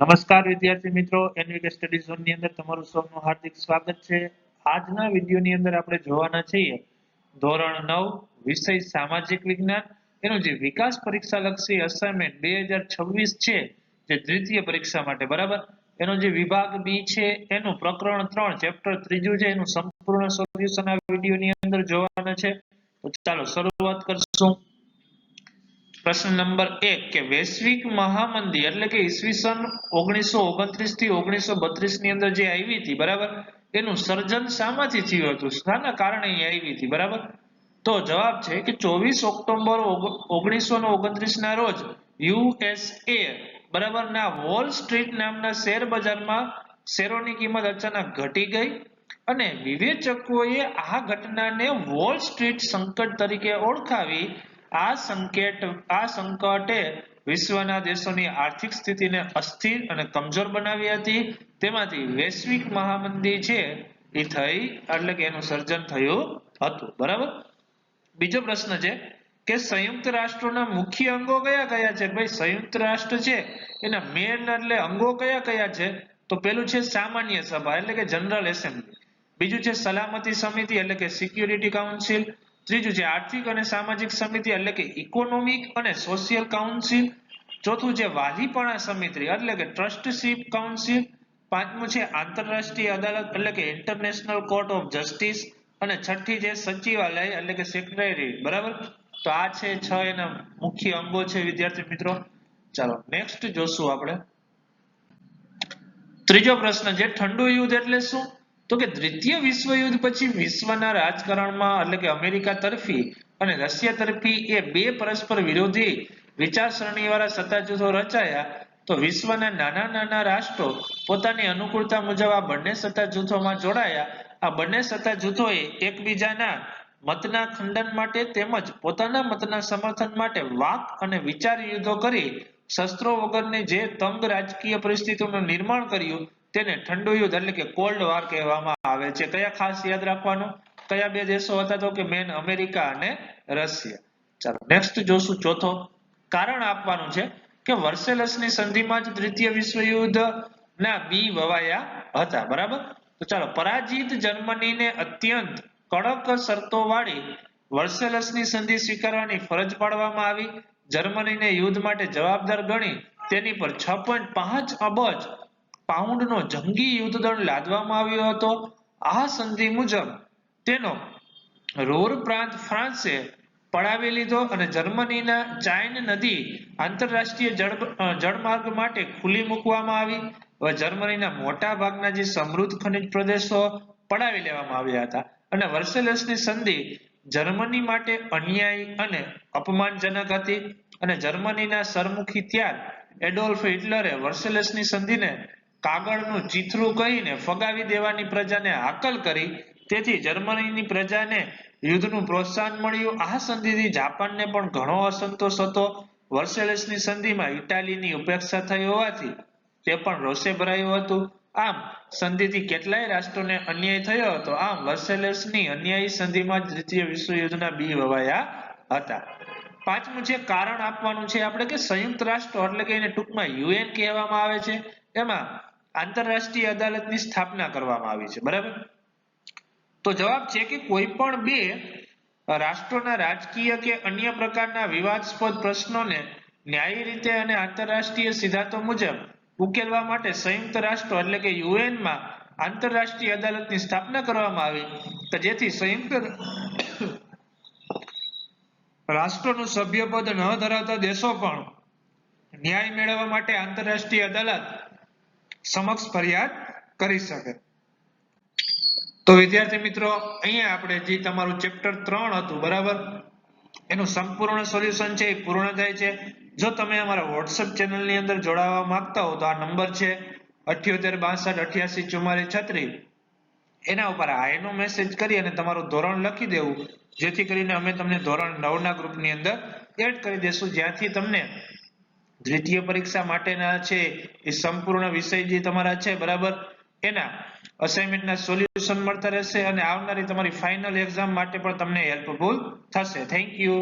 નમસ્કાર વિદ્યાર્થી મિત્રો, એનવીકે સ્ટડી ઝોન ની અંદર તમારું સૌનું હાર્દિક સ્વાગત છે. આજના વિડિયોની અંદર આપણે જોવાના છીએ ધોરણ 9 વિષય સામાજિક વિજ્ઞાન એનું જે વિકાસ પરીક્ષા લક્ષી અસાઇનમેન્ટ 2026 છે જે દ્વિતીય પરીક્ષા માટે બરાબર એનો જે વિભાગ બી છે એનું પ્રકરણ 3 ચેપ્ટર 3 છે એનું સંપૂર્ણ સોલ્યુશન આ વિડિયોની અંદર જોવાના છે. તો ચાલો શરૂઆત કરશું. પ્રશ્ન નંબર 1 કે વૈશ્વિક મહામંદી એટલે કે ઈસવીસન 1929 થી 1932 ની અંદર જે આવી હતી બરાબર એનું સર્જન શામાંથી થયું હતું, શાના કારણે આવી હતી બરાબર. તો જવાબ છે કે 24 ઓક્ટોબર 1929 ના રોજ યુએસએ બરાબર ના વોલ સ્ટ્રીટ નામના શેર બજારમાં શેરોની કિંમત અચાનક ઘટી ગઈ અને વિવેચકોએ આ ઘટનાને વોલ સ્ટ્રીટ સંકટ તરીકે ઓળખાવી. આ સંકટે વિશ્વના દેશોની આર્થિક સ્થિતિને અસ્થિર અને કમજોર બનાવી હતી. તેમાંથી વૈશ્વિક મહામંદી છે એ થઈ એટલે કે એનું સર્જન થયું હતું બરાબર. બીજો પ્રશ્ન છે કે સંયુક્ત રાષ્ટ્રોના મુખ્ય અંગો કયા કયા છે. ભાઈ સંયુક્ત રાષ્ટ્ર છે એના મેન એટલે અંગો કયા કયા છે. તો પેલું છે સામાન્ય સભા એટલે કે જનરલ એસેમ્બલી, બીજું છે સલામતી સમિતિ એટલે કે સિક્યુરિટી કાઉન્સિલ, ત્રીજું છે આર્થિક અને સામાજિક સમિતિ એટલે કે ઇકોનોમિક અને સોશિયલ કાઉન્સિલ, ચોથું છે વાલીપણા સમિતિ એટલે કે ટ્રસ્ટશીપ કાઉન્સિલ, પાંચમું છે આંતરરાષ્ટ્રીય અદાલત એટલે કે ઇન્ટરનેશનલ કોર્ટ ઓફ જસ્ટિસ અને છઠ્ઠી છે સચિવાલય એટલે કે સેક્રેટરી બરાબર. તો આ છે 6 એના મુખ્ય અંગો છે વિદ્યાર્થી મિત્રો. ચાલો નેક્સ્ટ જોશું આપણે. ત્રીજો પ્રશ્ન છે ઠંડુ યુદ્ધ એટલે શું. તો કે દ્વિતીય વિશ્વયુદ્ધ પછી વિશ્વના રાજકારણમાં એટલે કે અમેરિકા તરફી અને રશિયા તરફી એ બે પરસ્પર વિરોધી વિચારસરણી વાળા સત્તા જૂથો રચાયા. તો વિશ્વના નાના નાના રાષ્ટ્રો પોતાની અનુકૂળતા મુજબ આ બંને સત્તા જૂથોમાં જોડાયા. આ બંને સત્તા જૂથોએ એકબીજાના મતના ખંડન માટે તેમજ પોતાના મતના સમર્થન માટે વાક અને વિચાર યુદ્ધો કરી શસ્ત્રો વગરની જે તંગ રાજકીય પરિસ્થિતિનું નિર્માણ કર્યું તેને ઠંડુ યુદ્ધ એટલે કે કોલ્ડ વોર કહેવામાં આવે છે. કયા ખાસ યાદ રાખવાનું, કયા બે દેશો હતા તો કે મેન અમેરિકા અને રશિયા. ચાલો નેક્સ્ટ જોશું. ચોથો કારણ આપવાનું છે કે વર્સેલસની સંધિમાં જ દ્વિતીય વિશ્વયુદ્ધ ના બી વવાયા હતા બરાબર. તો ચાલો પરાજિત જર્મનીને અત્યંત કડક શરતો વાળી વર્સેલસની સંધિ સ્વીકારવાની ફરજ પાડવામાં આવી. જર્મનીને યુદ્ધ માટે જવાબદાર ગણી તેની પર 6.5 અબજ પાઉન્ડનો જંગી યુદ્ધ દંડ લાદવામાં આવ્યો હતો. આ સંધિ મુજબ તેનો રોર પ્રાંત ફ્રાન્સે પડાવી લીધો અને જર્મનીના ચાઇન નદી આંતરરાષ્ટ્રીય જળમાર્ગ માટે ખુલ્લી મૂકવામાં આવી. હવે જર્મનીના મોટા ભાગના જે સમૃદ્ધ ખનિજ પ્રદેશો પડાવી લેવામાં આવ્યા હતા અને વર્સેલસની સંધિ જર્મની માટે અન્યાયી અને અપમાનજનક હતી અને જર્મનીના સરમુખી ત્યાર એડોલ્ફ હિટલરે વર્સેલસની સંધિને કાગળનું ચીથરું કહીને ફગાવી દેવાની પ્રજાને હાકલ કરી. તેથી જર્મનીની પ્રજાને યુદ્ધનું પ્રોત્સાહન મળ્યું. આ સંધિથી જાપાનને પણ ઘણો અસંતોષ હતો. વર્સેલસની સંધિમાં ઇટાલીની ઉપેક્ષા થઈ હોવાથી તે પણ રોષે ભરાયું હતું. આમ સંધિથી કેટલાય રાષ્ટ્રોને અન્યાય થયો હતો. આમ વર્સેલસની અન્યાયી સંધિમાં દ્વિતીય વિશ્વયુદ્ધના બી વવાયા હતા. પાંચમું છે કારણ આપવાનું છે આપણે કે સંયુક્ત રાષ્ટ્રો એટલે કે એને ટૂંકમાં યુએન કહેવામાં આવે છે. એમાં આંતરરાષ્ટ્રીય અદાલતની સ્થાપના કરવામાં આવી છે બરાબર. તો જવાબ છે કે કોઈ પણ બે રાષ્ટ્રોના રાજકીય કે અન્ય પ્રકારના વિવાદાસ્પદ પ્રશ્નોને ન્યાયી રીતે અને આંતરરાષ્ટ્રીય સિદ્ધાંતો મુજબ ઉકેલવા માટે સંયુક્ત રાષ્ટ્રો એટલે કે યુએન માં આંતરરાષ્ટ્રીય અદાલતની સ્થાપના કરવામાં આવી કે જેથી સંયુક્ત રાષ્ટ્રોનું સભ્યપદ ન ધરાવતા દેશો પણ ન્યાય મેળવવા માટે આંતરરાષ્ટ્રીય અદાલત સમક્ષ ફરિયાદ કરી શકે. તો વિદ્યાર્થી મિત્રો અહીંયા આપણે જે તમારું ચેપ્ટર 3 હતું બરાબર એનું સંપૂર્ણ સોલ્યુશન છે એ પૂર્ણ થાય છે. જો તમે અમારા WhatsApp ચેનલની અંદર જોડાવા માંગતા હો તો આ નંબર છે 7862884436. એના ઉપર હાયનો મેસેજ કરી અને તમારું ધોરણ લખી દેવું જેથી કરીને અમે તમને ધોરણ 9 ના ગ્રુપની અંદર એડ કરી દેશું જ્યાંથી તમને દ્વિતીય પરીક્ષા માટેના છે એ સંપૂર્ણ વિષય જે તમારા છે બરાબર એના અસાઇનમેન્ટના સોલ્યુશન મળતા રહેશે અને આવનારી તમારી ફાઇનલ એક્ઝામ માટે પણ તમને હેલ્પફુલ થશે. Thank you.